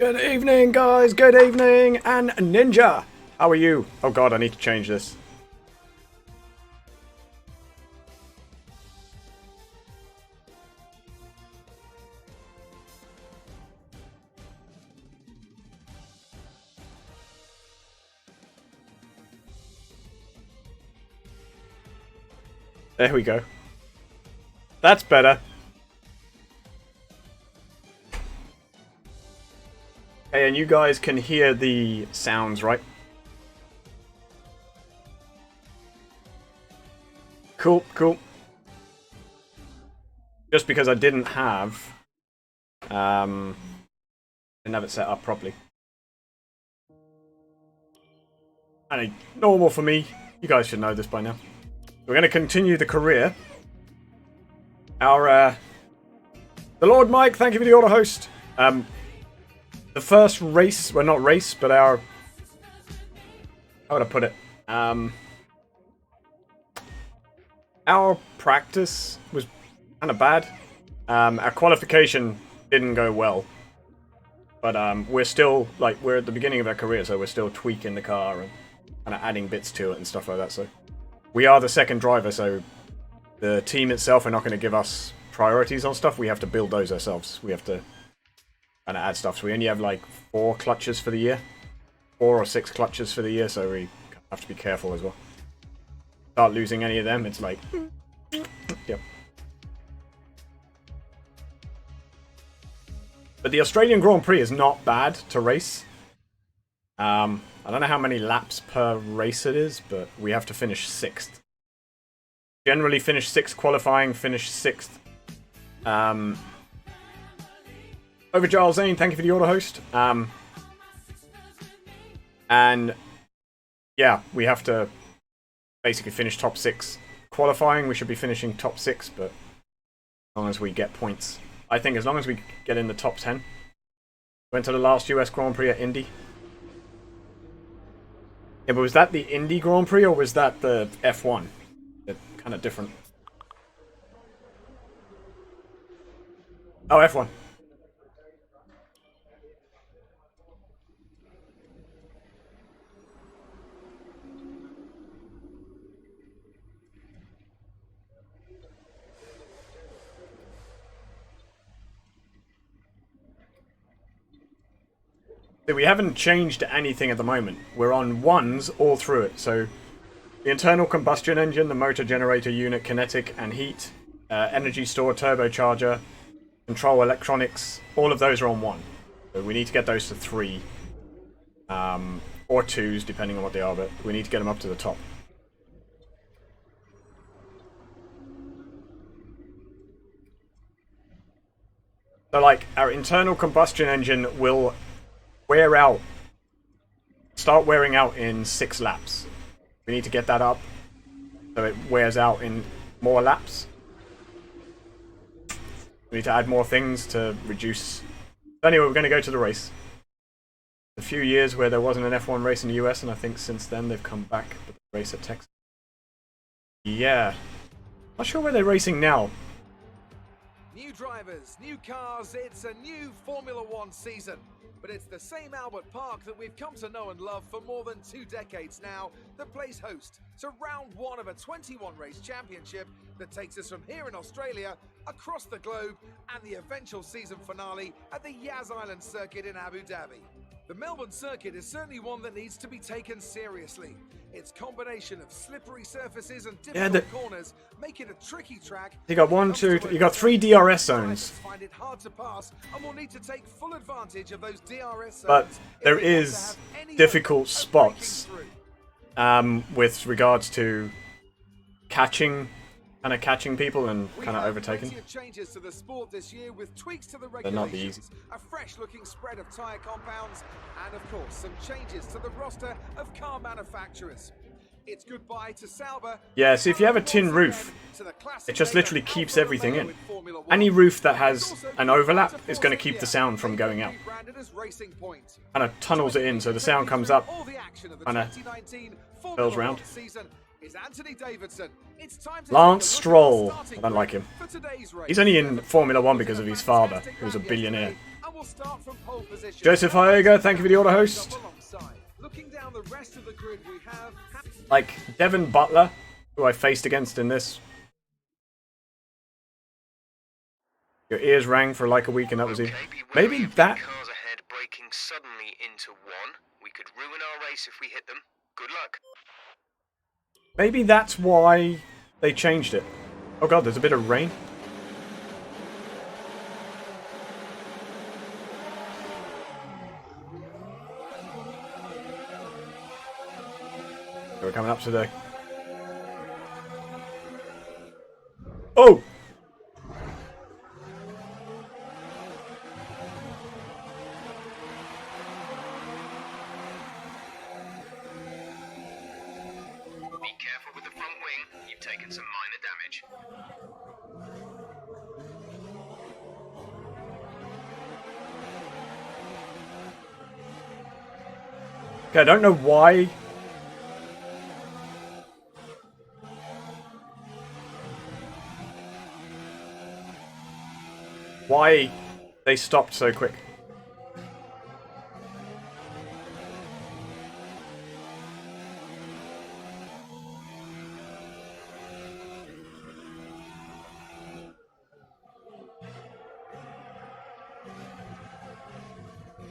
Good evening, guys. Good evening. And Ninja, how are you? Oh god, I need to change this. There we go. That's better. Hey, and you guys can hear the sounds, right? Cool, cool. Just because I didn't have it set up properly. And normal for me. You guys should know this by now. We're going to continue the career. The Lord Mike, thank you for the auto host. The first race, well, not race, but our, how would I put it? Our practice was kind of bad. Our qualification didn't go well. But we're still, like, we're at the beginning of our career, so we're still tweaking the car and kind of adding bits to it and stuff like that. So we are the second driver, so the team itself are not going to give us priorities on stuff. We have to build those ourselves. We have to kind of add stuff. So we only have like 4 clutches for the year. 4 or 6 clutches for the year, so we have to be careful as well. Start losing any of them, it's like... Yep. But the Australian Grand Prix is not bad to race. I don't know how many laps per race it is, but we have to finish 6th. Generally finish 6th qualifying, finish 6th. Over Giles Zane, thank you for the auto host. And yeah, we have to basically finish top 6. Qualifying, we should be finishing top 6, but as long as we get points. I think as long as we get in the top 10. Went to the last US Grand Prix at Indy. Yeah, but was that the Indy Grand Prix or was that the F1? They're kind of different. Oh, F1. We haven't changed anything at the moment. We're on 1s all through it. So the internal combustion engine, the motor generator unit, kinetic and heat, energy store, turbocharger, control electronics, all of those are on 1. So we need to get those to 3. Or 2s, depending on what they are, but we need to get them up to the top. So like, our internal combustion engine will start wearing out in 6 laps. We need to get that up so it wears out in more laps. We need to add more things to reduce. Anyway, we're going to go to the race. A few years where there wasn't an F1 race in the US, and I think since then they've come back with the race at Texas. Yeah. Not sure where they're racing now. New drivers, new cars, it's a new Formula One season. But it's the same Albert Park that we've come to know and love for more than 2 decades now that plays host to round 1 of a 21-race championship that takes us from here in Australia across the globe and the eventual season finale at the Yas Island Circuit in Abu Dhabi. The Melbourne Circuit is certainly one that needs to be taken seriously. Its combination of slippery surfaces and difficult corners make it a tricky track. You got 1, 2, 3, you got 3 DRS zones. Find it hard to pass and will need to take full advantage of those DRS zones. But there is difficult spots with regards to catching people and kind of overtaking. Changes to the sport this year with tweaks to the They're not the easy. a fresh looking spread of tyre compounds, and of course some changes to the roster of car manufacturers. It's goodbye to Sauber. Yeah, so if you have a tin roof, it just literally keeps everything in. Any roof that has an overlap is going to keep the sound from going out. Kind of tunnels it in so the sound comes up, kind of fills round. Lance Stroll. I don't like him. He's only in Formula 1 because of his father, who's a billionaire. We'll start from pole position. Joseph Hyega, thank you for the auto host. Looking down the rest of the grid, we have Like Devin Butler, who I faced against in this. Your ears rang for like a week and that was it. Maybe that. Cars ahead braking suddenly into one. We could ruin our race if we hit them. Good luck. Maybe that's why they changed it. Oh god, there's a bit of rain. We're coming up today. Oh! Be careful with the front wing. You've taken some minor damage. Okay, I don't know why. Why they stopped so quick.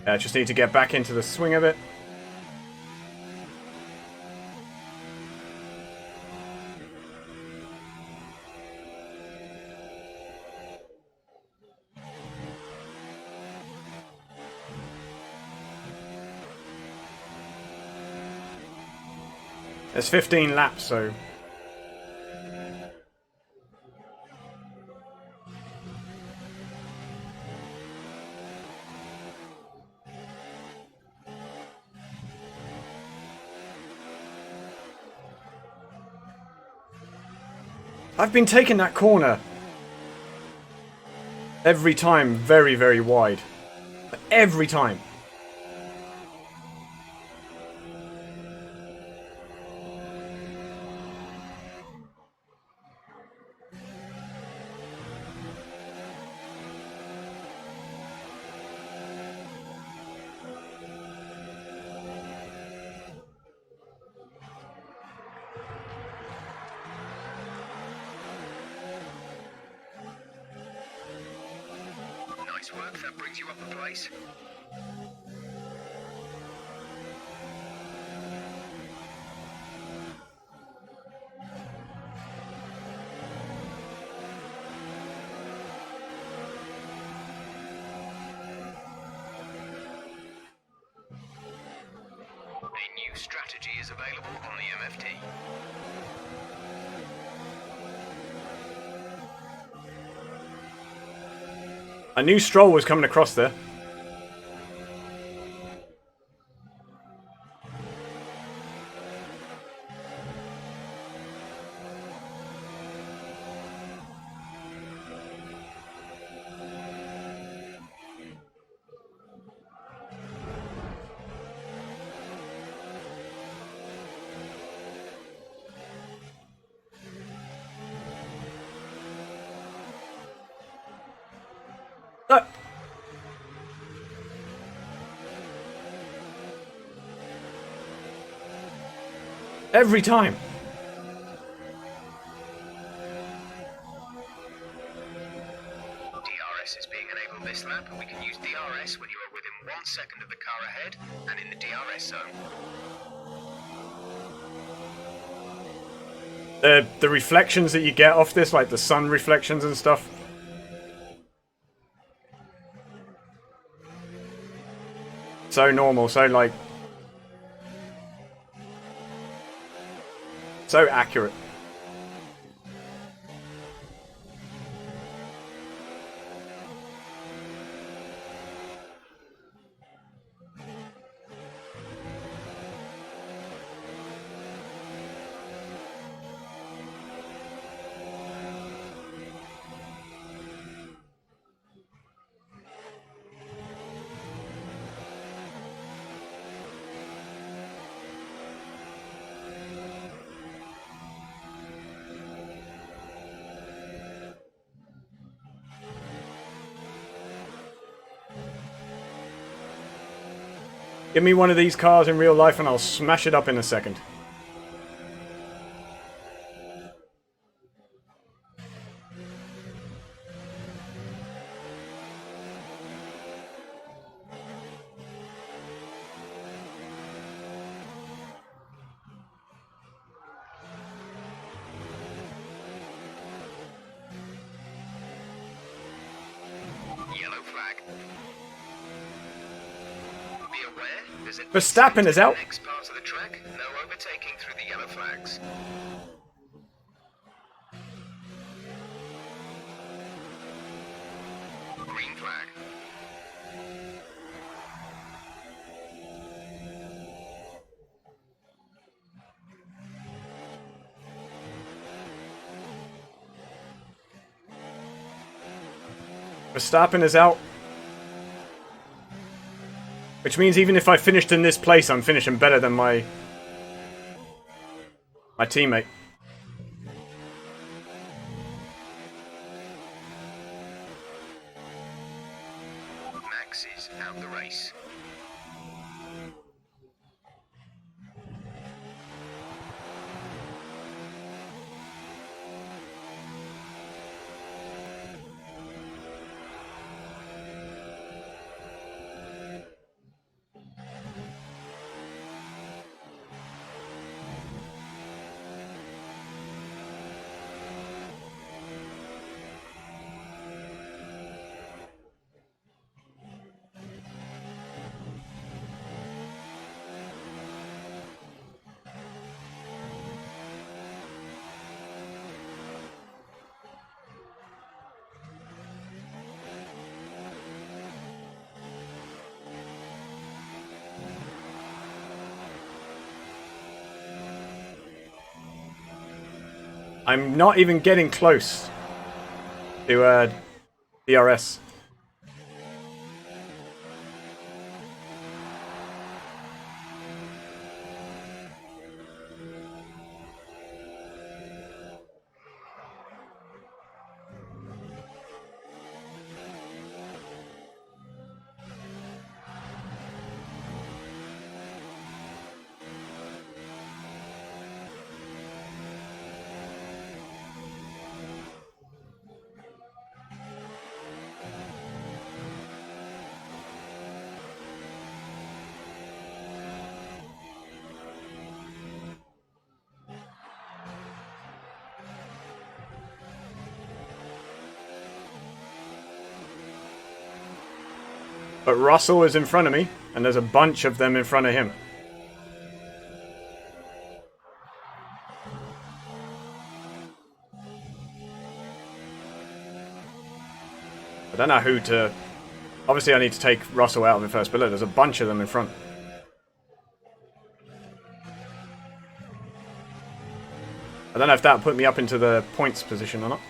I just need to get back into the swing of it. There's 15 laps, so... I've been taking that corner every time very, very wide. Every time. Nice work, that brings you up a place. A new strategy is available on the MFT. I knew Stroll was coming across there. No. Every time. DRS is being enabled this lap, and we can use DRS when you are within 1 second of the car ahead and in the DRS zone. The reflections that you get off this, like the sun reflections and stuff. So normal, so like... so accurate. Give me one of these cars in real life and I'll smash it up in a second. Yellow flag. Be aware, there's an Verstappen is out. next part of the track. No overtaking through the yellow flags. Green flag. Verstappen is out. Which means even if I finished in this place, I'm finishing better than my teammate. Max is out the race. I'm not even getting close to DRS. But Russell is in front of me, and there's a bunch of them in front of him. I don't know who to... Obviously I need to take Russell out of it first, but look, there's a bunch of them in front. I don't know if that put me up into the points position or not.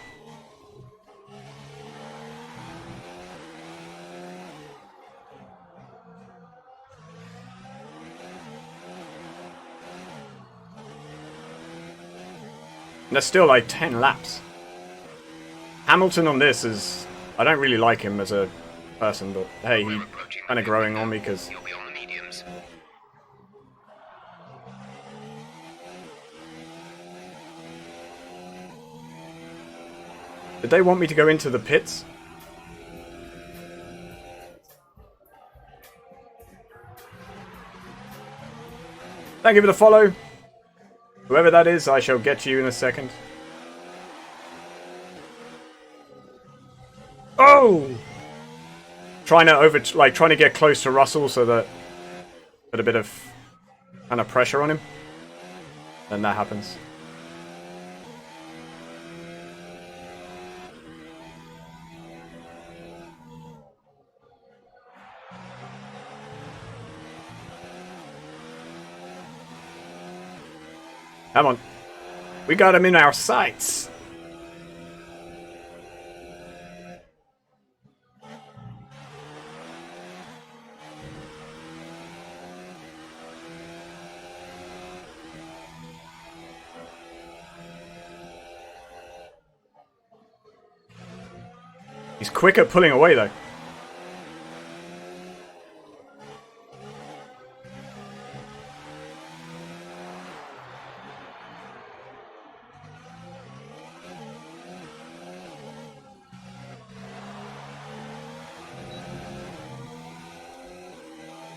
And there's still like 10 laps. Hamilton on this is... I don't really like him as a person, but hey, he's kind of growing on me because... You'll be on the mediums. Did they want me to go into the pits? Thank you for the follow. Whoever that is, I shall get to you in a second. Oh! Trying to get close to Russell so that put a bit of kind of pressure on him. Then that happens. Come on. We got him in our sights. He's quick at pulling away though.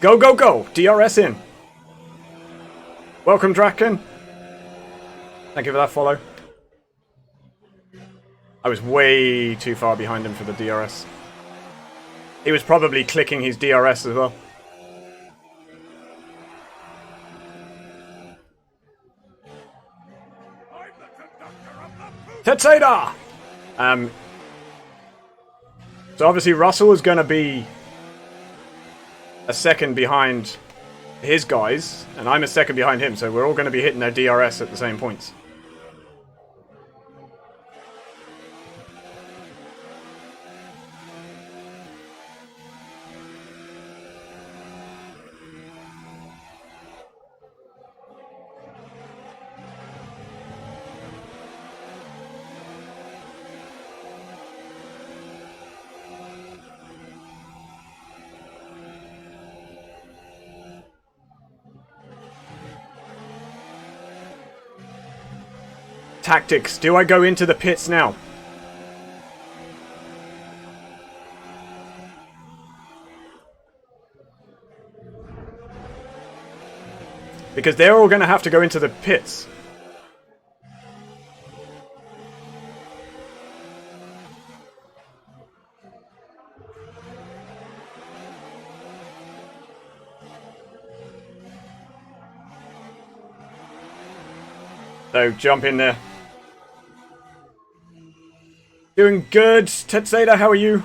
Go, go, go! DRS in. Welcome, Draken. Thank you for that follow. I was way too far behind him for the DRS. He was probably clicking his DRS as well. Tetseda! So obviously Russell is going to be a second behind his guys, and I'm a second behind him, so we're all going to be hitting their DRS at the same points. Tactics. Do I go into the pits now? Because they're all going to have to go into the pits. So jump in there. Doing good. Tetseda, how are you?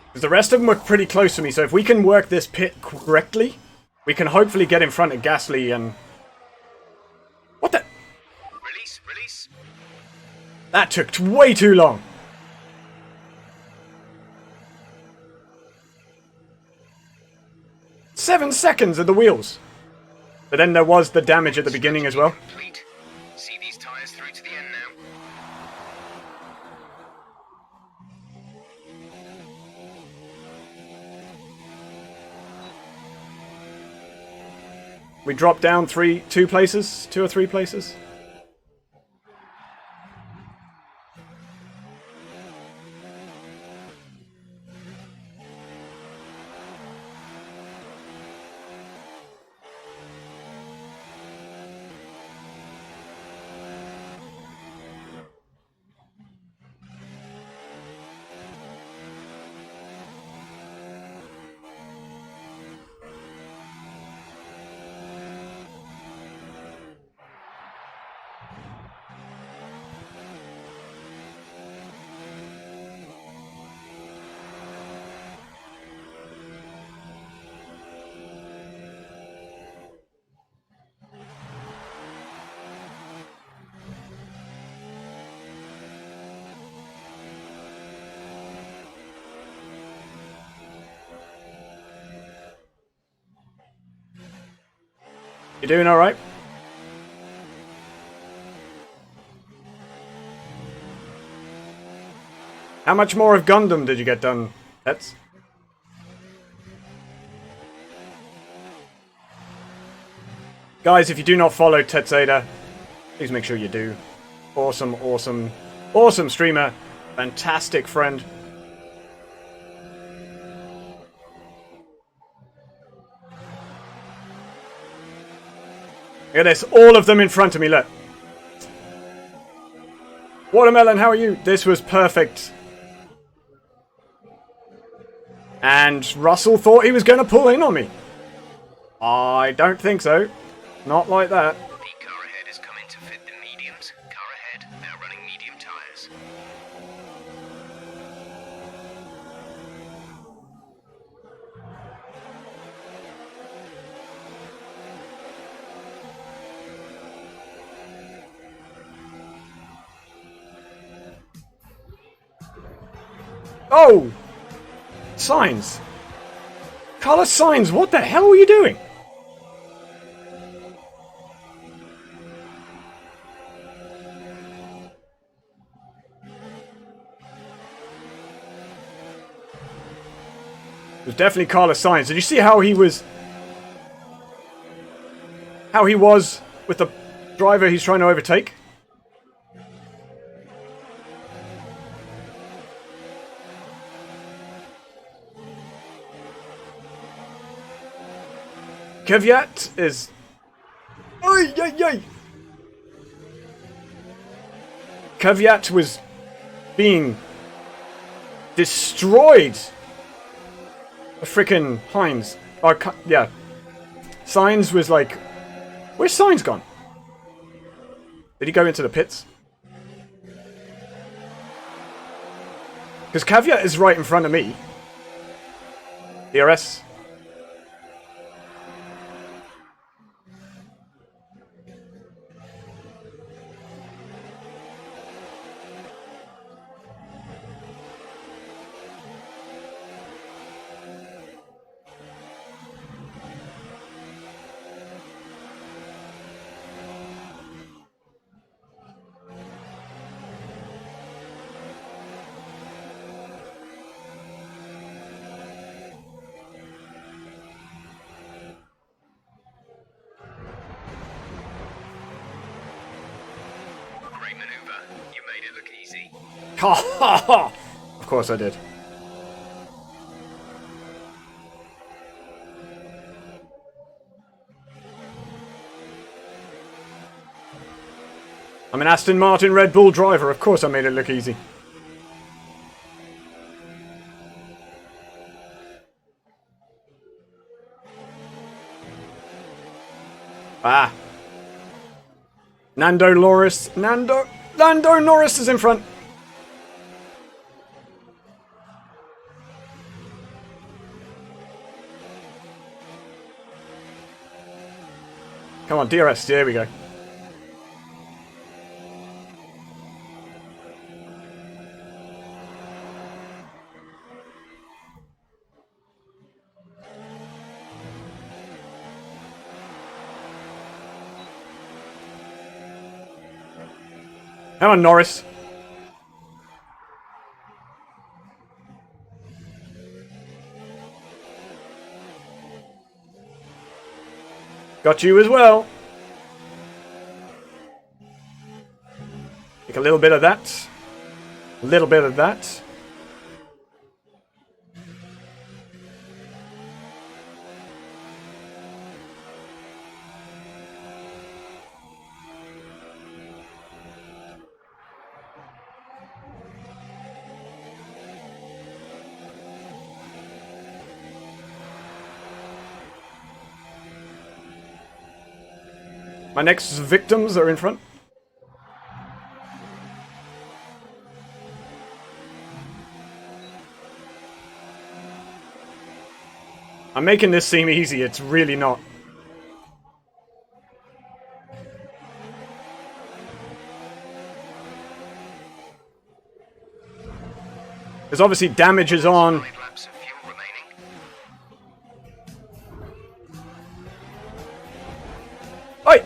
Because the rest of them were pretty close to me, so if we can work this pit correctly, we can hopefully get in front of Gasly and... What the... Release, release. That took way too long. Seven seconds of the wheels. But then there was the damage at the beginning as well. Complete. See these tires through to the end now. We dropped down two or three places. You doing alright? How much more of Gundam did you get done, Pets? Guys, if you do not follow Tetseda, please make sure you do. Awesome, awesome, awesome streamer. Fantastic friend. Look at this, all of them in front of me, look. Watermelon, how are you? This was perfect. And Russell thought he was going to pull in on me. I don't think so. Not like that. The car ahead is coming to fit the mediums. Car ahead, now running medium tires. Oh! Signs. Carlos Sainz, what the hell were you doing? It was definitely Carlos Sainz. Did you see how he was... How he was with the driver he's trying to overtake? Kvyat is... Ay, ay, ay! Kvyat was being destroyed. A frickin' Heinz. Yeah. Signs was like... Where's Signs gone? Did he go into the pits? Because Kvyat is right in front of me. DRS. Great maneuver. You made it look easy. Ha ha ha! Of course I did. I'm an Aston Martin Red Bull driver. Of course I made it look easy. Ah. Lando Norris is in front. Come on, DRS. There we go. Come on, Norris. Got you as well. Take a little bit of that. A little bit of that. My next victims are in front. I'm making this seem easy, it's really not. There's obviously damages on. 5 laps of fuel remaining. Oi!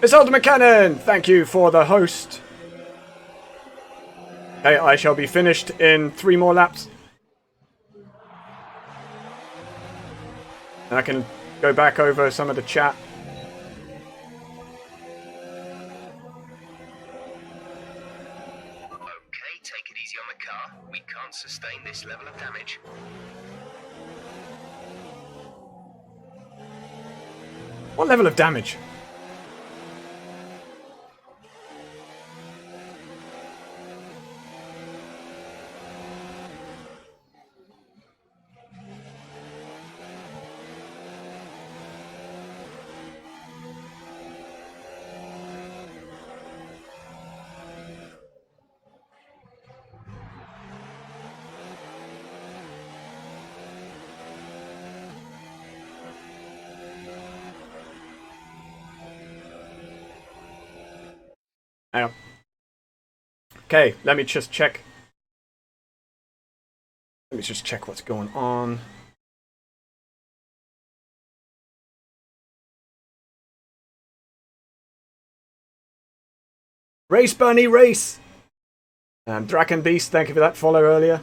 Miss Alderman Cannon, thank you for the host. Okay, I shall be finished in 3 more laps. And I can go back over some of the chat. Okay, take it easy on the car. We can't sustain this level of damage. What level of damage? Hang on. Okay, let me just check. Let me just check what's going on. Race Bunny, race! Draken Beast, thank you for that follow earlier.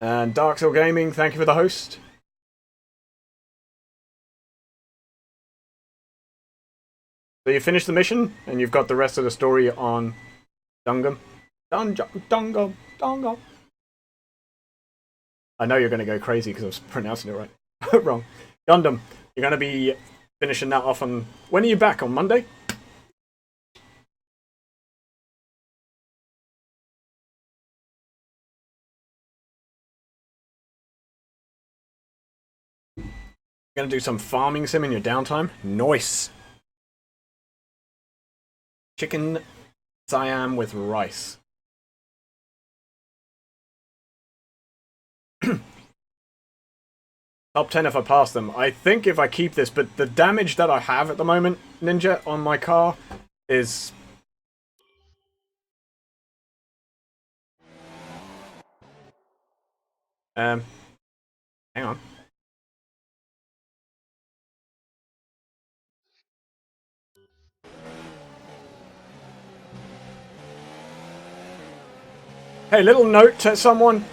And Darksil Gaming, thank you for the host. So you finished the mission, and you've got the rest of the story on Dungum. Dungum. I know you're going to go crazy because I was pronouncing it right. Wrong. Gundam. You're going to be finishing that off on... When are you back? On Monday? You're going to do some farming sim in your downtime? Nice. Chicken Siam with rice. Top 10 if I pass them. I think if I keep this, but the damage that I have at the moment, Ninja, on my car is... hang on. Hey, little note to someone.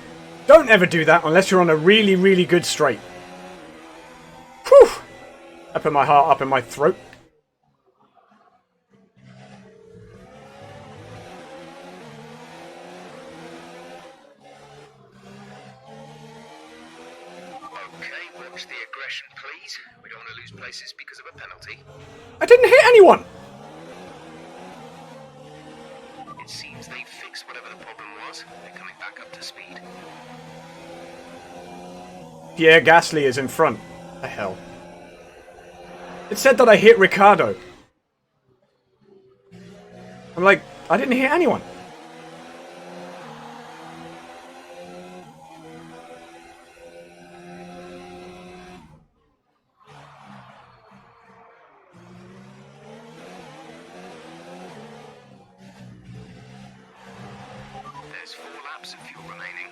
Don't ever do that unless you're on a really, really good straight. Whew! I put my heart up in my throat. Okay, watch the aggression, please. We don't want to lose places because of a penalty. I didn't hit anyone! It seems they've fixed whatever the problem was. They're coming back up to speed. Pierre Gasly is in front. The hell. It said that I hit Ricardo. I'm like, I didn't hit anyone. There's 4 laps of fuel remaining.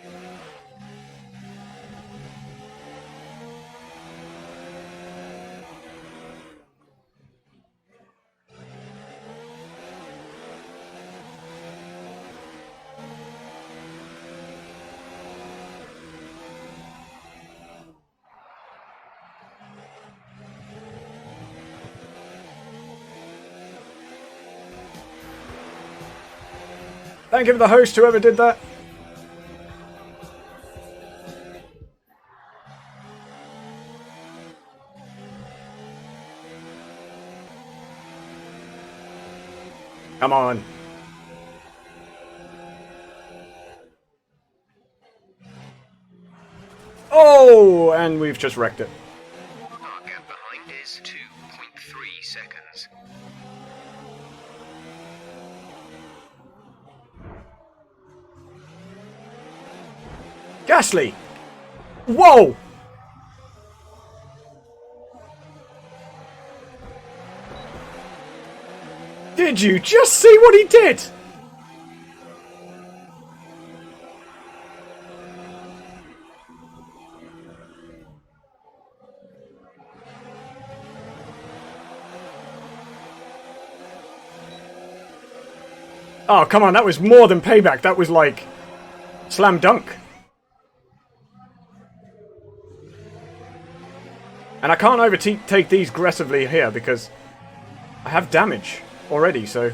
Thank you for the host, whoever did that. Come on. Oh, and we've just wrecked it. Our gap behind is 2.3 seconds. Gasly! Whoa! Did you just see what he did? Oh, come on, that was more than payback. That was like... slam dunk. And I can't overtake these aggressively here because I have damage already, so...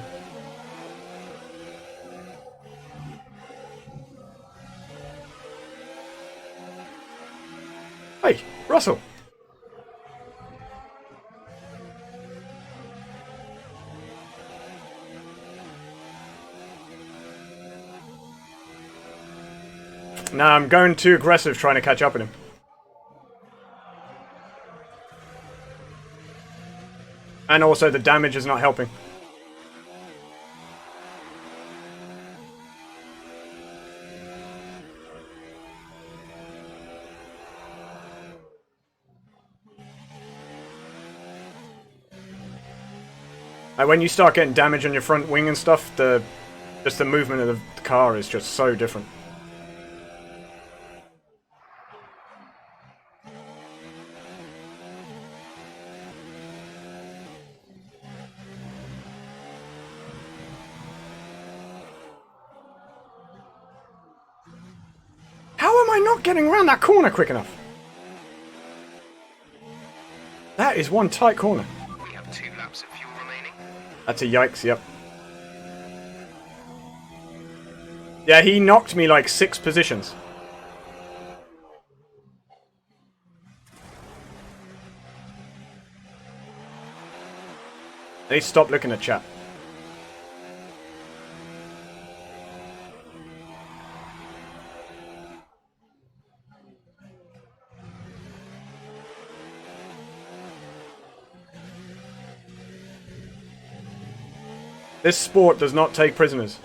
Hey, Russell! No, I'm going too aggressive trying to catch up with him. And also the damage is not helping. Like when you start getting damage on your front wing and stuff, just the movement of the car is just so different. How am I not getting around that corner quick enough? That is one tight corner. We have 2 laps of fuel remaining. That's a yikes, yep. Yeah, he knocked me like 6 positions. I need to stop looking at chat. This sport does not take prisoners.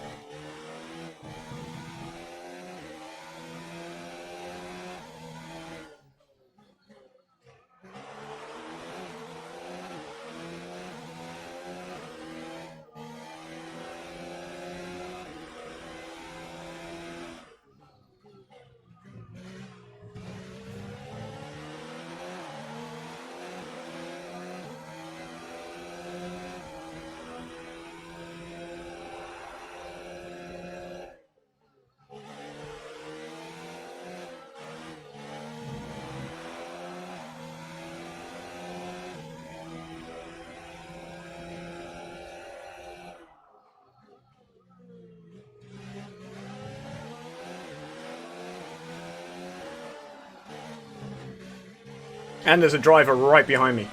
And there's a driver right behind me.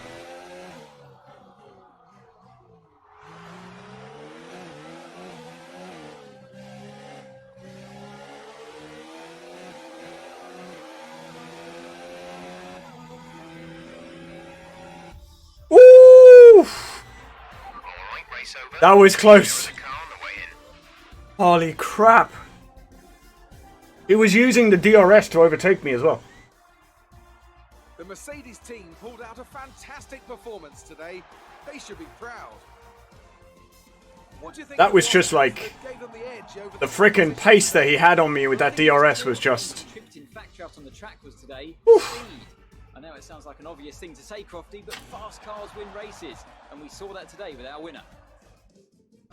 Ooh! All right, race over. That was close. The car on the way in. Holy crap. He was using the DRS to overtake me as well. The Mercedes team pulled out a fantastic performance today. They should be proud. What do you think That of was what just like gave them the edge over the frickin' pace that he had on me with that DRS was just... Tripped in factory out on the track was today. Oof. Speed. I know it sounds like an obvious thing to say, Crofty, but fast cars win races, and we saw that today with our winner.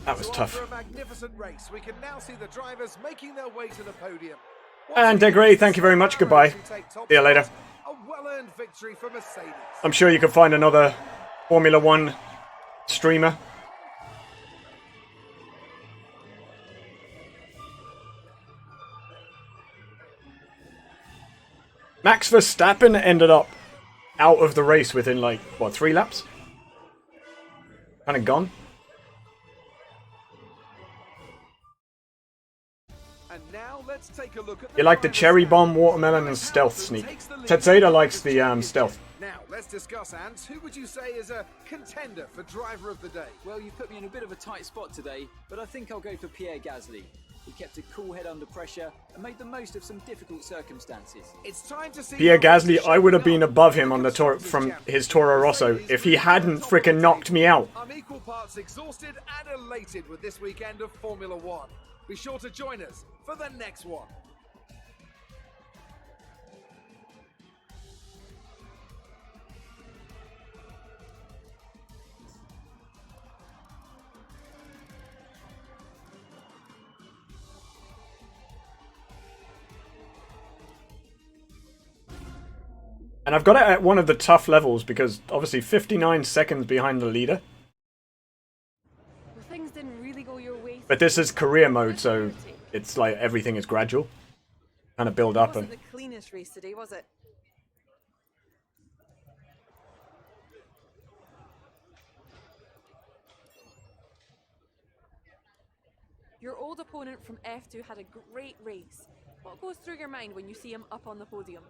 That was So tough. after a magnificent race, we can now see the drivers making their way to the podium. And Degray, thank you very much. Goodbye. See you later. A well-earned victory for Mercedes. I'm sure you can find another Formula 1 streamer. Max Verstappen ended up out of the race within like, what, 3 laps? Kind of gone. And now let's take a look at You like the cherry bomb, watermelon, and stealth sneak. Tetzeda likes the stealth. Now let's discuss, Ant. Who would you say is a contender for driver of the day? Well, you put me in a bit of a tight spot today, but I think I'll go for Pierre Gasly. He kept a cool head under pressure and made the most of some difficult circumstances. It's time to see Pierre Gasly, I would have been above him on the from his Toro Rosso if he hadn't frickin' knocked me out. I'm equal parts exhausted and elated with this weekend of Formula One. Be sure to join us for the next one. And I've got it at one of the tough levels because obviously 59 seconds behind the leader. Well, things didn't really go your way. But this is career mode, so it's like everything is gradual. Kind of build up and... Wasn't the cleanest race today, was it? Your old opponent from F2 had a great race. What goes through your mind when you see him up on the podium?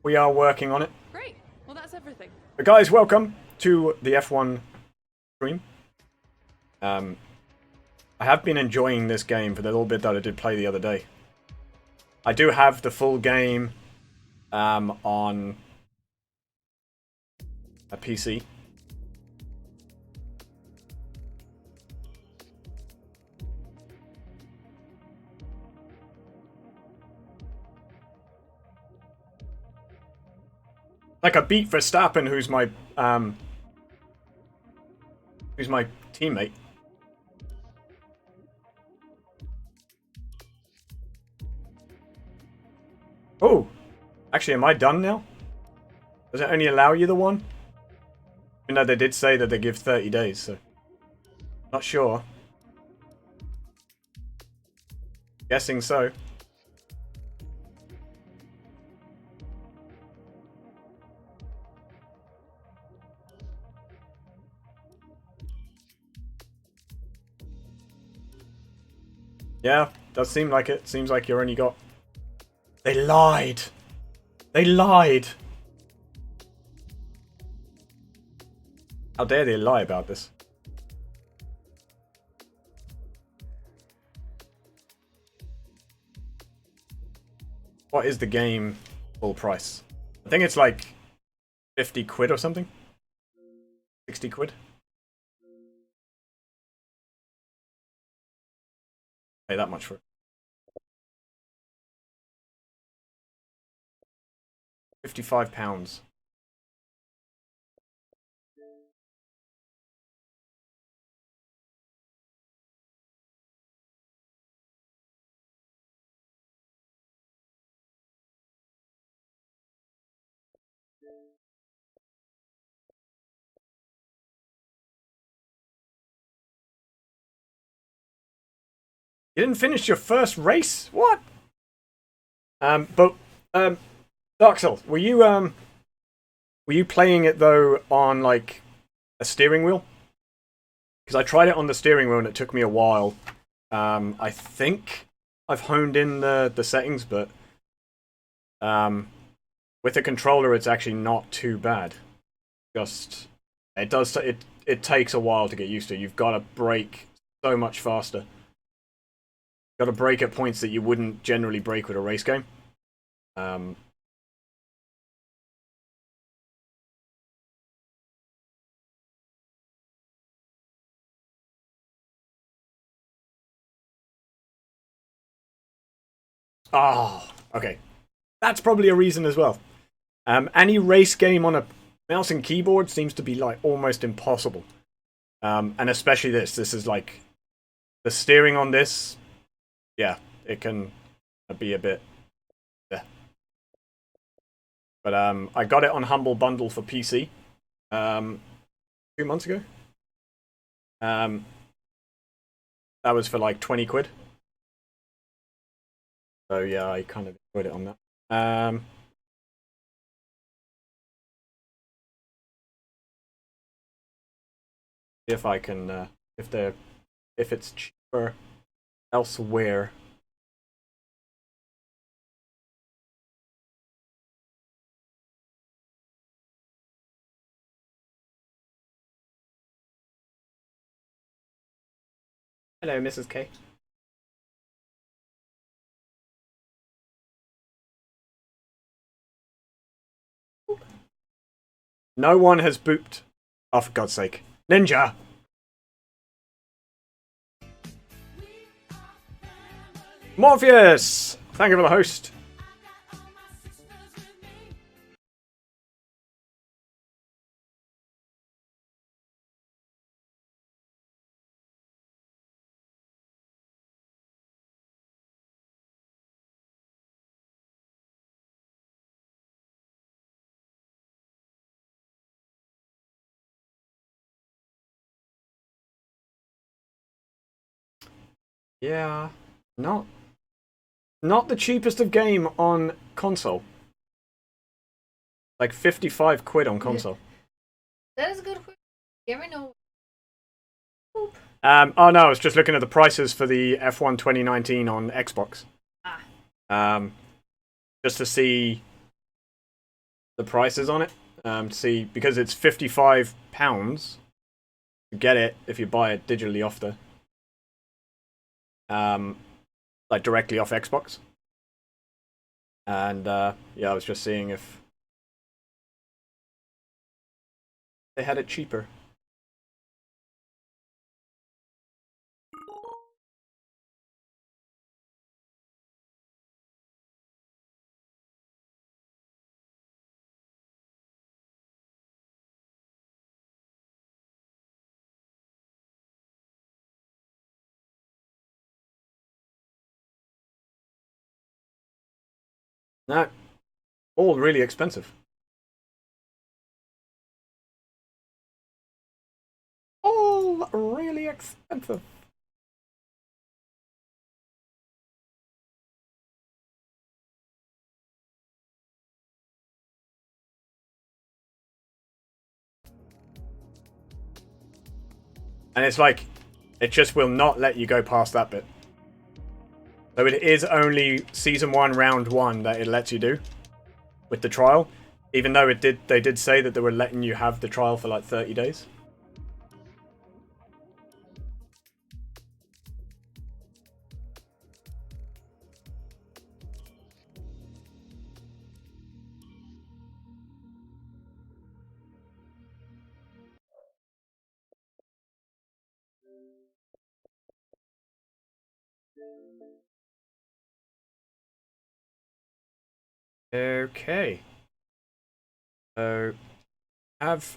We are working on it. Great. Well, that's everything. But guys, welcome to the F1 stream. I have been enjoying this game for the little bit that I did play the other day. I do have the full game on a PC. Like I beat Verstappen, who's my teammate. Oh, actually, am I done now? Does it only allow you the one? Even though they did say that they give 30 days, so... Not sure. Guessing so. Yeah, does seem like it. Seems like you only got... They lied! They lied! How dare they lie about this? What is the game full price? I think it's like 50 quid or something. 60 quid. Pay that much for it. £55. You didn't finish your first race? What? Darksel, were you playing it though on like a steering wheel? Because I tried it on the steering wheel and it took me a while. I think I've honed in the settings, but with the controller it's actually not too bad. Just it takes a while to get used to. You've got to brake so much faster. Got to brake at points that you wouldn't generally brake with a race game. Oh, okay. That's probably a reason as well. Any race game on a mouse and keyboard seems to be like almost impossible. And especially this. This is like the steering on this. Yeah, it can be a bit. Yeah. But I got it on Humble Bundle for PC 2 months ago. That was for like 20 quid. So yeah, I kind of enjoyed it on that. If I can, if it's cheaper elsewhere. Hello, Mrs. K. No one has booped. Oh, for God's sake. Ninja! Morpheus! Thank you for the host. Yeah, not the cheapest of game on console. Like 55 quid on console. That is a good question. You ever know? Oh no, I was just looking at the prices for the F1 2019 on Xbox. Just to see the prices on it. See, because it's £55 to get it if you buy it digitally off the like directly off Xbox. And yeah, I was just seeing if they had it cheaper. No. All really expensive. All really expensive. And it's like, it just will not let you go past that bit. So it is only Season 1, Round 1 that it lets you do with the trial. Even though they did say that they were letting you have the trial for like 30 days. Okay. So, have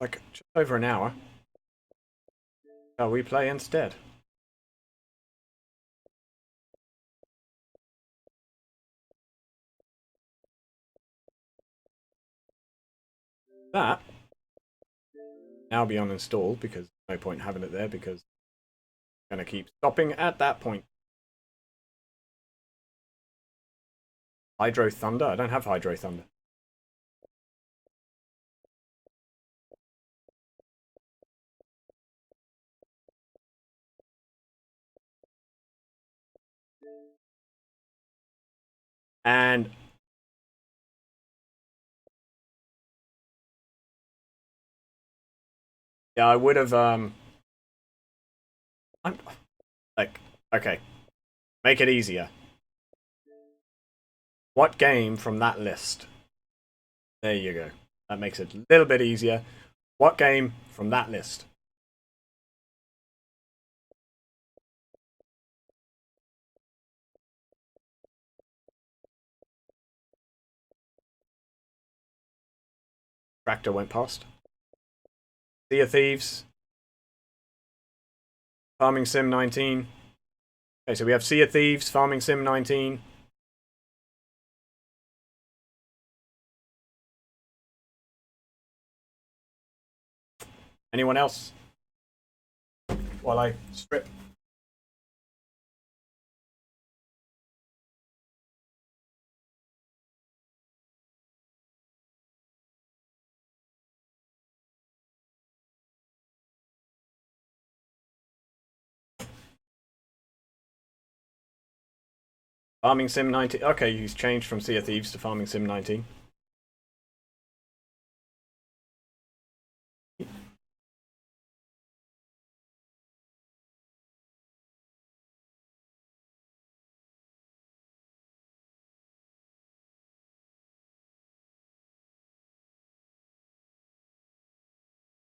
like just over an hour. Shall we play instead? That now be uninstalled because no point having it there because I'm gonna keep stopping at that point. Hydro Thunder? I don't have Hydro Thunder. And yeah, I would have I'm like, okay. Make it easier. What game from that list? There you go. That makes it a little bit easier. What game from that list? Tractor went past. Sea of Thieves. Farming Sim 19. Okay, so we have Sea of Thieves, Farming Sim 19. Anyone else? While I strip. Farming Sim 19. Okay, he's changed from Sea of Thieves to Farming Sim 19.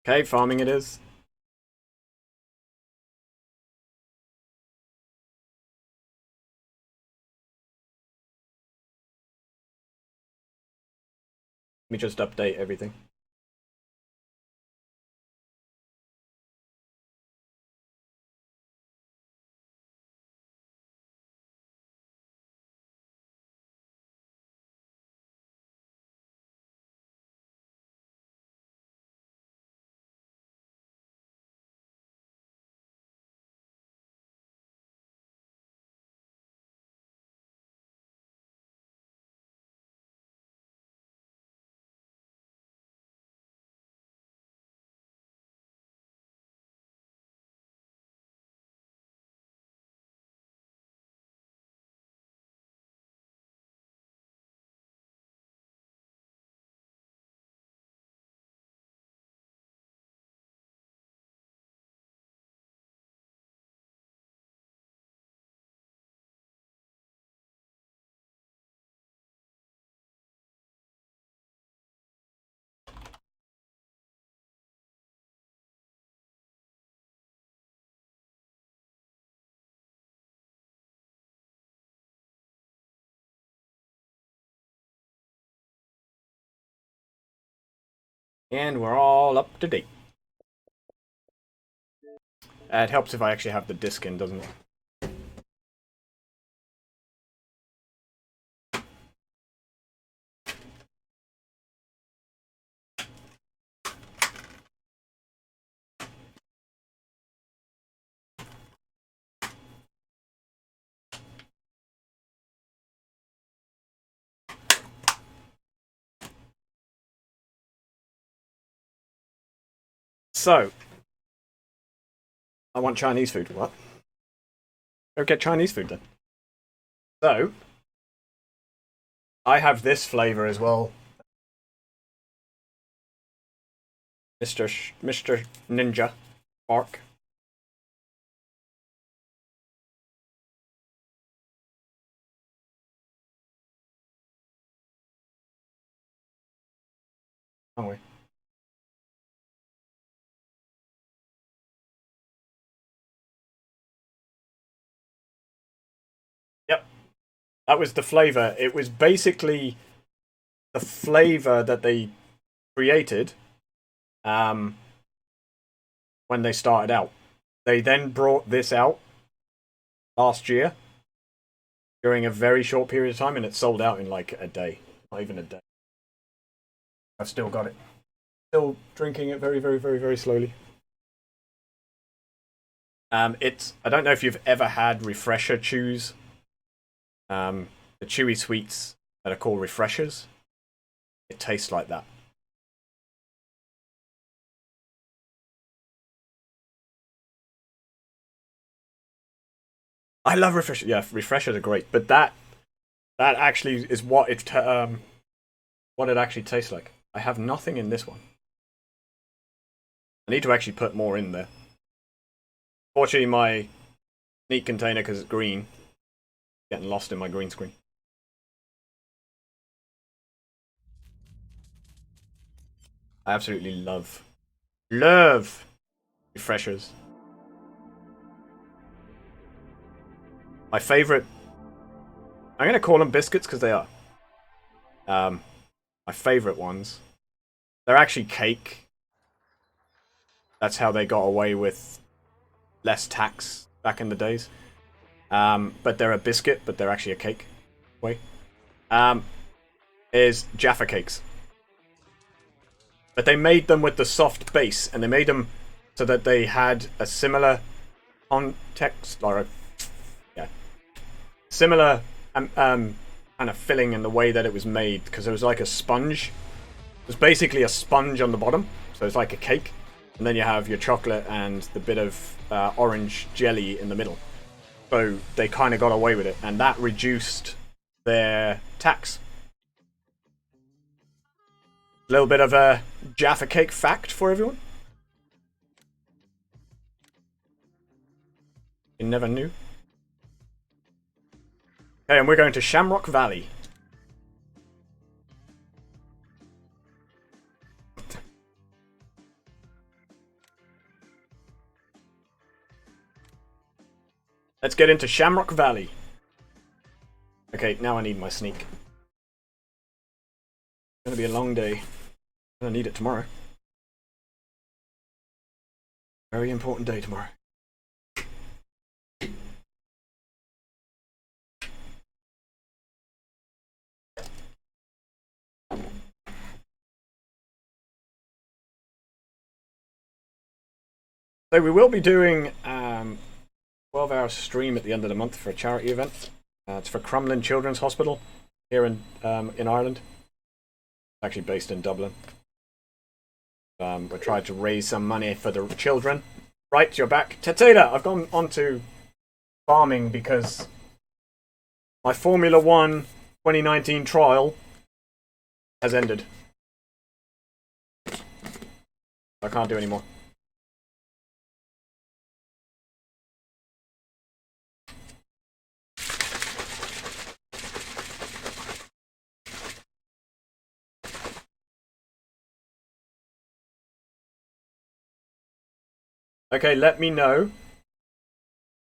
Okay, farming it is. Let me just update everything. And we're all up to date. It helps if I actually have the disc in, doesn't it? So, I want Chinese food. What? Go get Chinese food then. So, I have this flavor as well. Mr. Ninja Bark. Aren't we? Yep. That was the flavor. It was basically the flavor that they created when they started out. They then brought this out last year during a very short period of time, and it sold out in like a day. Not even a day. I've still got it. Still drinking it very, very, very, very slowly. It's. I don't know if you've ever had Refresher chews. The chewy sweets that are called Refreshers. It tastes like that. I love Refreshers. Yeah, Refreshers are great, but that actually is what it actually tastes like. I have nothing in this one. I need to actually put more in there. Fortunately, my neat container, because it's green, getting lost in my green screen. I absolutely love Refreshers. My favorite. I'm gonna call them biscuits because they are. My favorite ones. They're actually cake. That's how they got away with less tax back in the days. But they're a biscuit, but they're actually a cake. Wait. Is Jaffa cakes. But they made them with the soft base, and they made them so that they had a similar context, or similar kind of filling in the way that it was made, because it was like a sponge. It was basically a sponge on the bottom, so it's like a cake, and then you have your chocolate and the bit of orange jelly in the middle. So they kind of got away with it, and that reduced their tax. A little bit of a Jaffa cake fact for everyone. You never knew. Okay, and we're going to Shamrock Valley. Let's get into Shamrock Valley. Okay, now I need my sneak. It's gonna be a long day. I'm gonna need it tomorrow. Very important day tomorrow. So we will be doing 12-hour stream at the end of the month for a charity event. It's for Crumlin Children's Hospital here in Ireland. It's actually based in Dublin. We're trying to raise some money for the children. Right, you're back. Tetela, I've gone on to farming because my Formula 1 2019 trial has ended. I can't do any more. Okay, let me know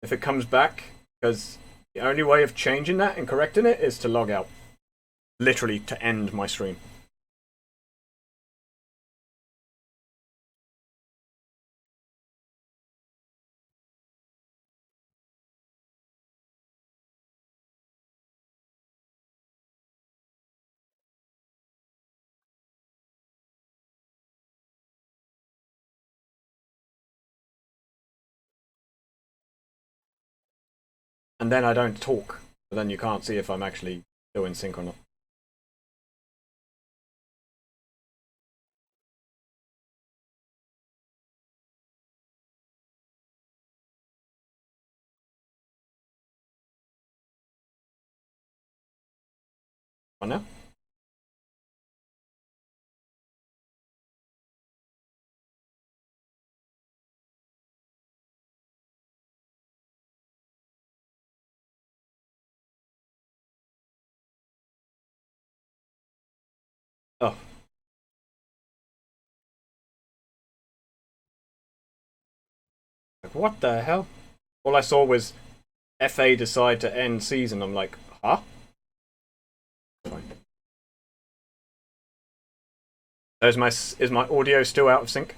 if it comes back, because the only way of changing that and correcting it is to log out. Literally, to end my stream. And then I don't talk, so then you can't see if I'm actually still in sync or not. On now. Oh. Like, what the hell? All I saw was FA decide to end season. I'm like, huh? Fine. Is my audio still out of sync?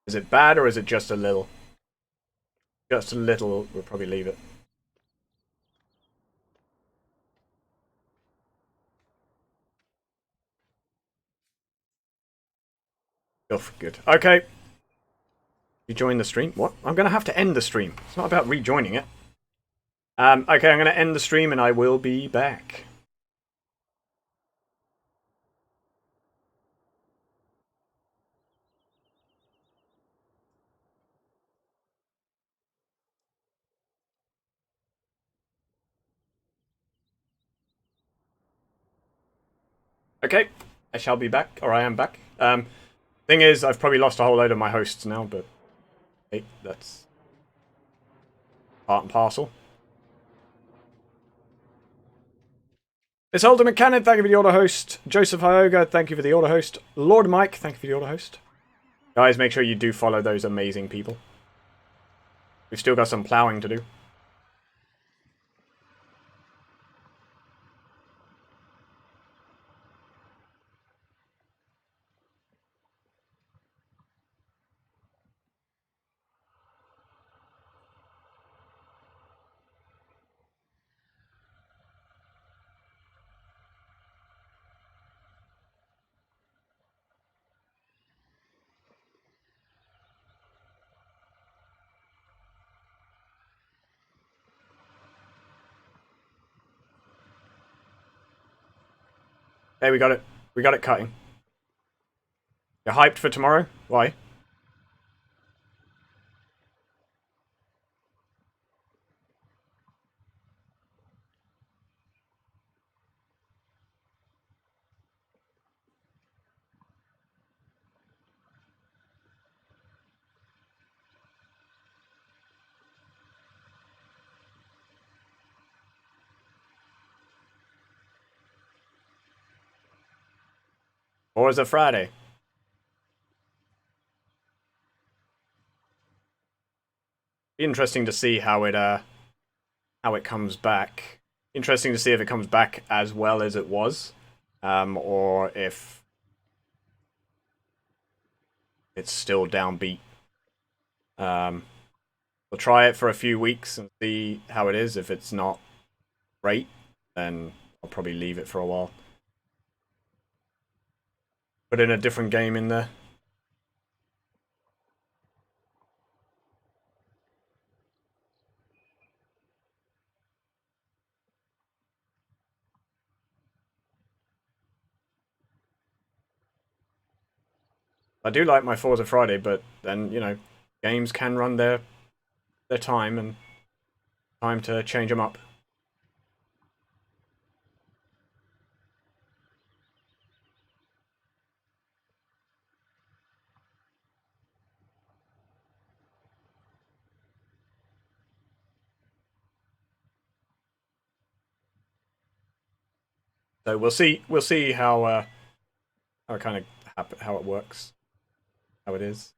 Is it bad or is it just a little? Just a little, we'll probably leave it. Oh, good. Okay. Rejoin the stream? What? I'm going to have to end the stream. It's not about rejoining it. Okay, I'm going to end the stream and I will be back. Okay, I shall be back, or I am back. Thing is, I've probably lost a whole load of my hosts now, but hey, that's part and parcel. It's Ultimate Cannon, thank you for the auto host. Joseph Hyoga, thank you for the auto host. Lord Mike, thank you for the auto host. Guys, make sure you do follow those amazing people. We've still got some ploughing to do. Hey, we got it. We got it cutting. You're hyped for tomorrow? Why? Or is it Friday? Be interesting to see how it comes back. Interesting to see if it comes back as well as it was, or if it's still downbeat. We'll try it for a few weeks and see how it is. If it's not great, then I'll probably leave it for a while. Put in a different game in there. I do like my Forza Friday, but then, you know, games can run their time, and time to change them up. So we'll see how it kind of how it works, how it is.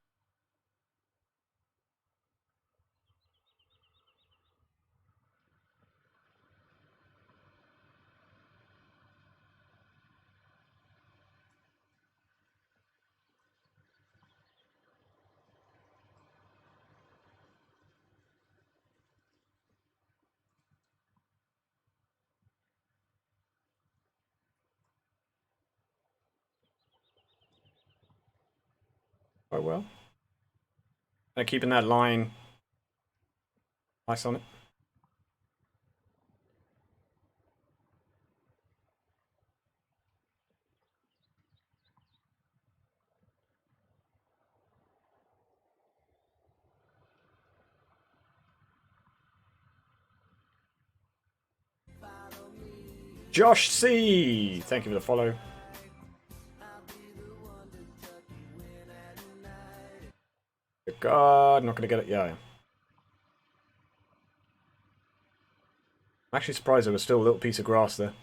Quite well. Keeping that line nice on it. Josh C, thank you for the follow. God, not gonna get it. Yeah, yeah. I'm actually surprised there was still a little piece of grass there.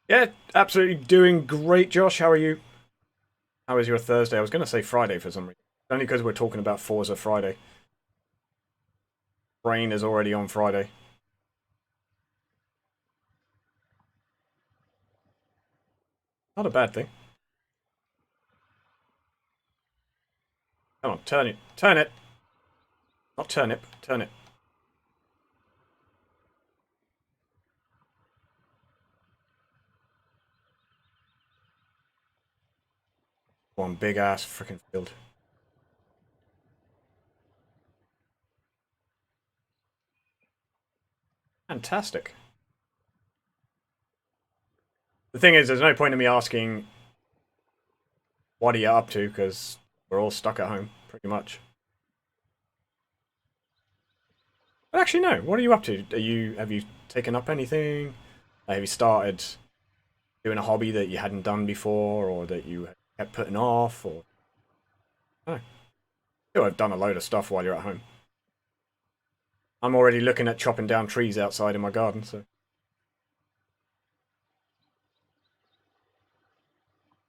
Yeah, absolutely doing great, Josh. How are you? How was your Thursday? I was gonna say Friday for some reason. Only because we're talking about Forza Friday. Brain is already on Friday. Not a bad thing. Come on, turn it. Turn it! Not turnip, turn it. One big ass freaking field. Fantastic. The thing is, there's no point in me asking, what are you up to? Because we're all stuck at home, pretty much. But actually, no. What are you up to? Have you taken up anything? Have you started doing a hobby that you hadn't done before, or that you kept putting off, or no? I've done a load of stuff while you're at home. I'm already looking at chopping down trees outside in my garden, so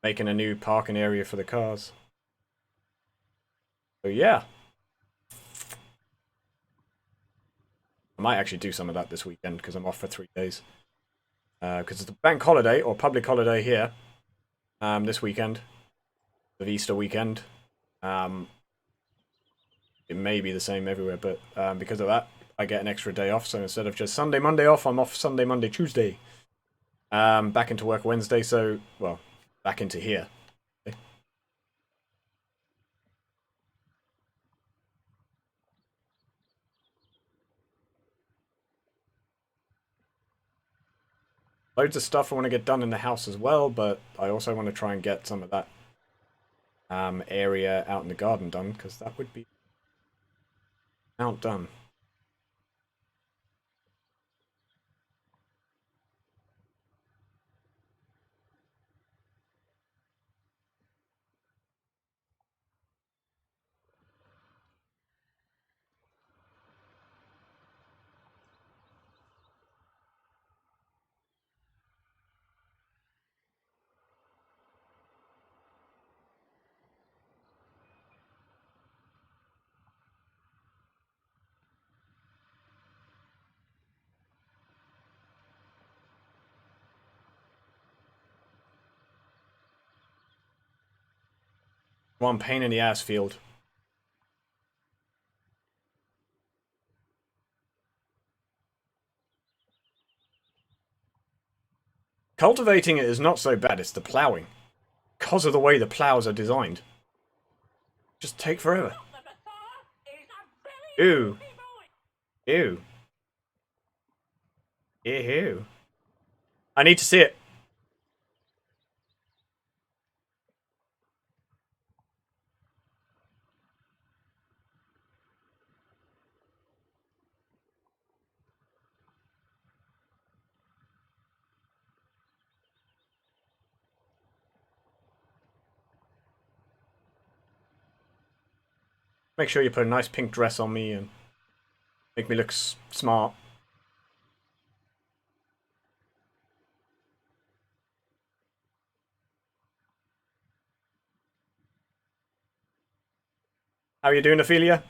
making a new parking area for the cars. So yeah, I might actually do some of that this weekend because I'm off for 3 days. Because it's a bank holiday or public holiday here this weekend, the Easter weekend. It may be the same everywhere, but because of that, I get an extra day off. So instead of just Sunday, Monday off, I'm off Sunday, Monday, Tuesday. Back into work Wednesday, so, well, back into here. Loads of stuff I want to get done in the house as well, but I also want to try and get some of that area out in the garden done, because that would be outdone. One pain in the ass field. Cultivating it is not so bad, it's the ploughing. Because of the way the ploughs are designed. Just take forever. Ew. Ew. Ew. I need to see it. Make sure you put a nice pink dress on me and make me look smart. How are you doing, Ophelia?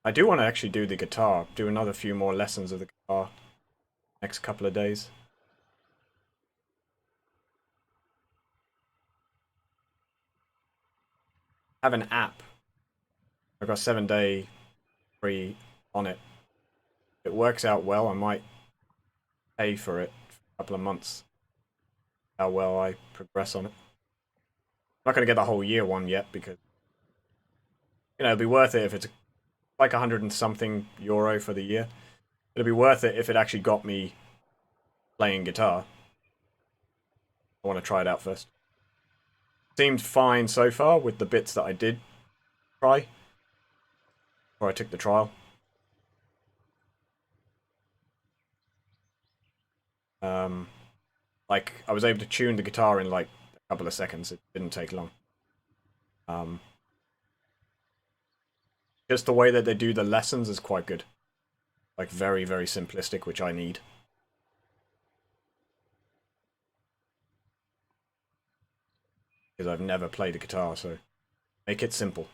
I do want to actually do the guitar, do another few more lessons of the guitar next couple of days. I have an app. I've got 7-day free on it. It works out well. I might pay for it for a couple of months. How well I progress on it. I'm not going to get the whole year one yet because, you know, it'd be worth it if it's like 100 and something euro for the year. It'd be worth it if it actually got me playing guitar. I want to try it out first. Seemed fine so far with the bits that I did try before I took the trial. Like I was able to tune the guitar in like a couple of seconds. It didn't take long. Just the way that they do the lessons is quite good. Like very, very simplistic, which I need. Because I've never played a guitar, so make it simple.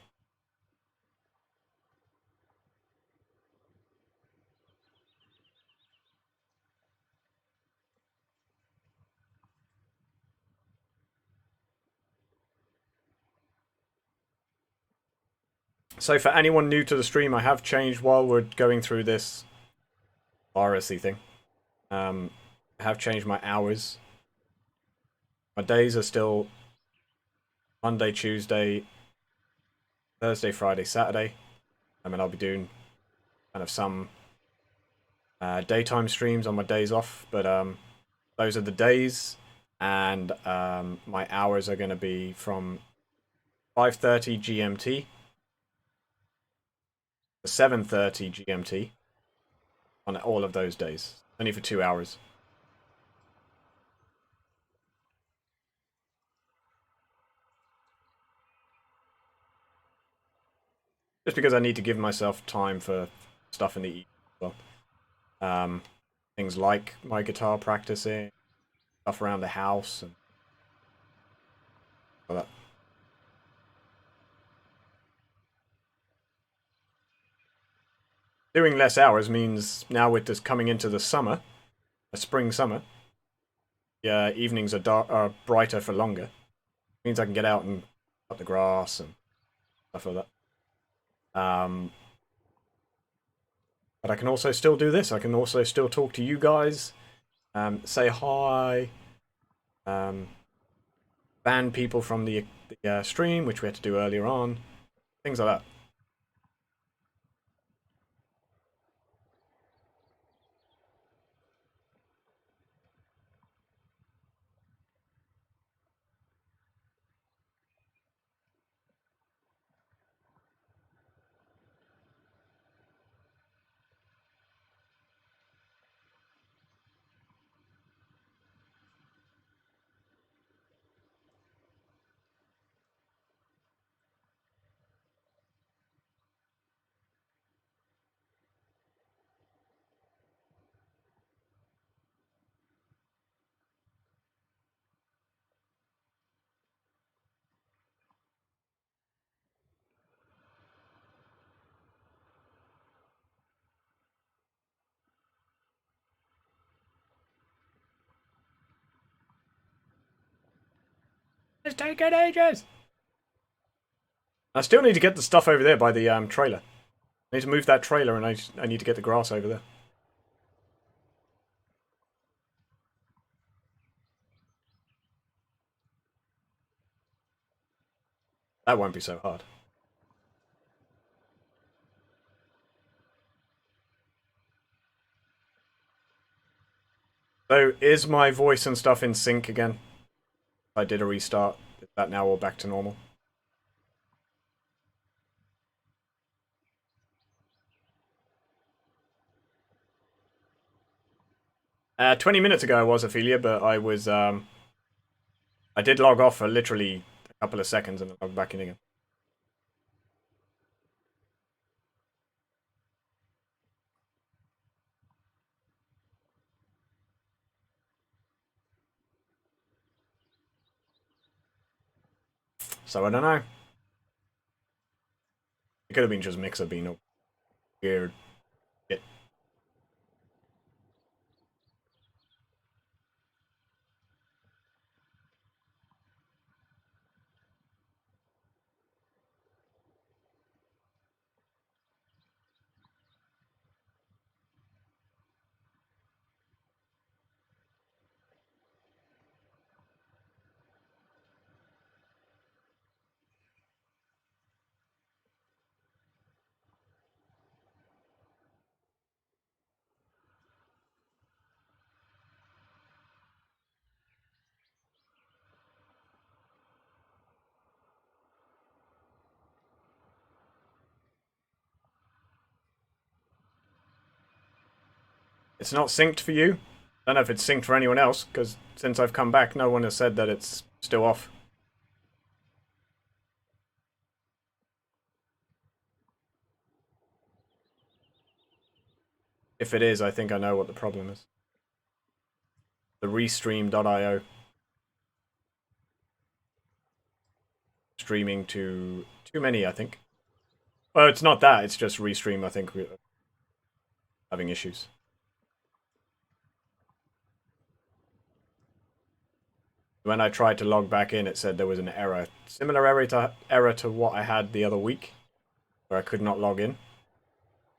So for anyone new to the stream, I have changed while we're going through this virusy thing. I have changed my hours. My days are still Monday, Tuesday, Thursday, Friday, Saturday. I mean, I'll be doing kind of some daytime streams on my days off, but those are the days, and my hours are going to be from 5:30 GMT to 7:30 GMT on all of those days, only for 2 hours. Just because I need to give myself time for stuff in the evening as well. Things like my guitar practicing, stuff around the house, and all that. Doing less hours means now with this coming into the summer, a spring summer, yeah, evenings are brighter for longer. It means I can get out and cut the grass and stuff like that. But I can also still do this. I can also still talk to you guys, say hi, ban people from the stream, which we had to do earlier on, things like that. It's taken ages. I still need to get the stuff over there by the trailer. I need to move that trailer, and I need to get the grass over there. That won't be so hard. So, is my voice and stuff in sync again? I did a restart. Is that now all back to normal? 20 minutes ago I was, Ophelia, but I was, I did log off for literally a couple of seconds and then logged back in again. So I don't know. It could have been just Mixer being a weird shit. It's not synced for you? don't know if it's synced for anyone else, because since I've come back, no one has said that it's still off. If it is, I think I know what the problem is. The Restream.io. Streaming to too many, I think. Well, it's not that, it's just Restream, I think, we're having issues. When I tried to log back in, it said there was an error. Similar error to what I had the other week, where I could not log in.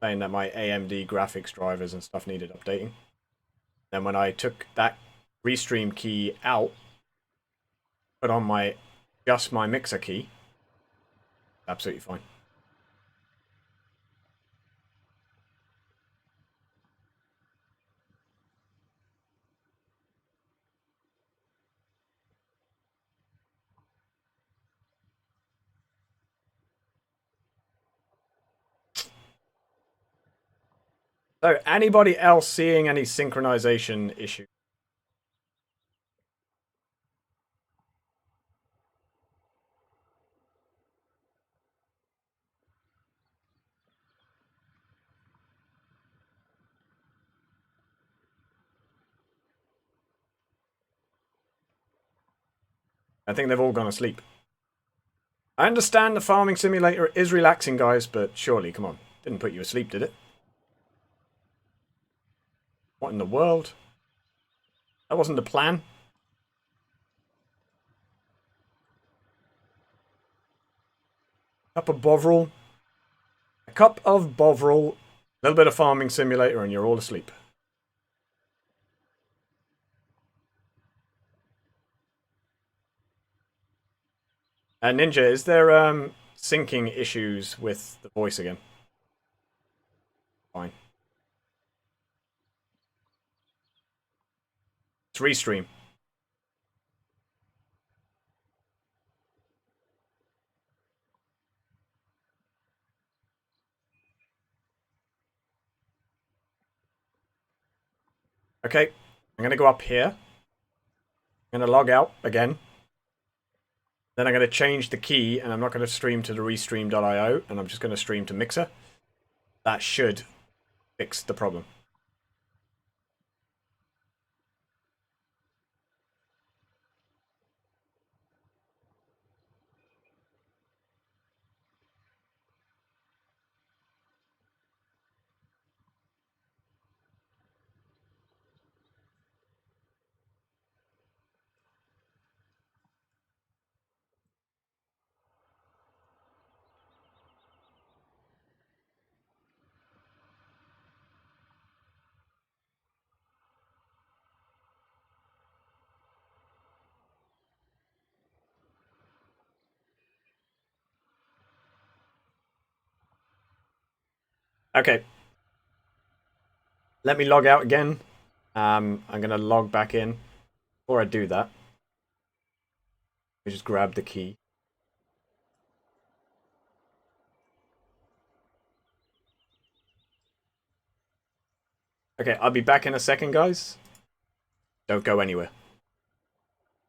Saying that my AMD graphics drivers and stuff needed updating. Then when I took that Restream key out, put on just my mixer key, absolutely fine. So, anybody else seeing any synchronization issues? I think they've all gone asleep. I understand the farming simulator is relaxing, guys, but surely, come on. Didn't put you asleep, did it? What in the world? That wasn't the plan. Cup of Bovril. A cup of Bovril. A little bit of farming simulator and you're all asleep. Ninja, is there syncing issues with the voice again? Fine. It's Restream. Okay, I'm going to go up here. I'm going to log out again. Then I'm going to change the key, and I'm not going to stream to the Restream.io, and I'm just going to stream to Mixer. That should fix the problem. Okay. Let me log out again. I'm going to log back in. Before I do that, I just grab the key. Okay, I'll be back in a second, guys. Don't go anywhere.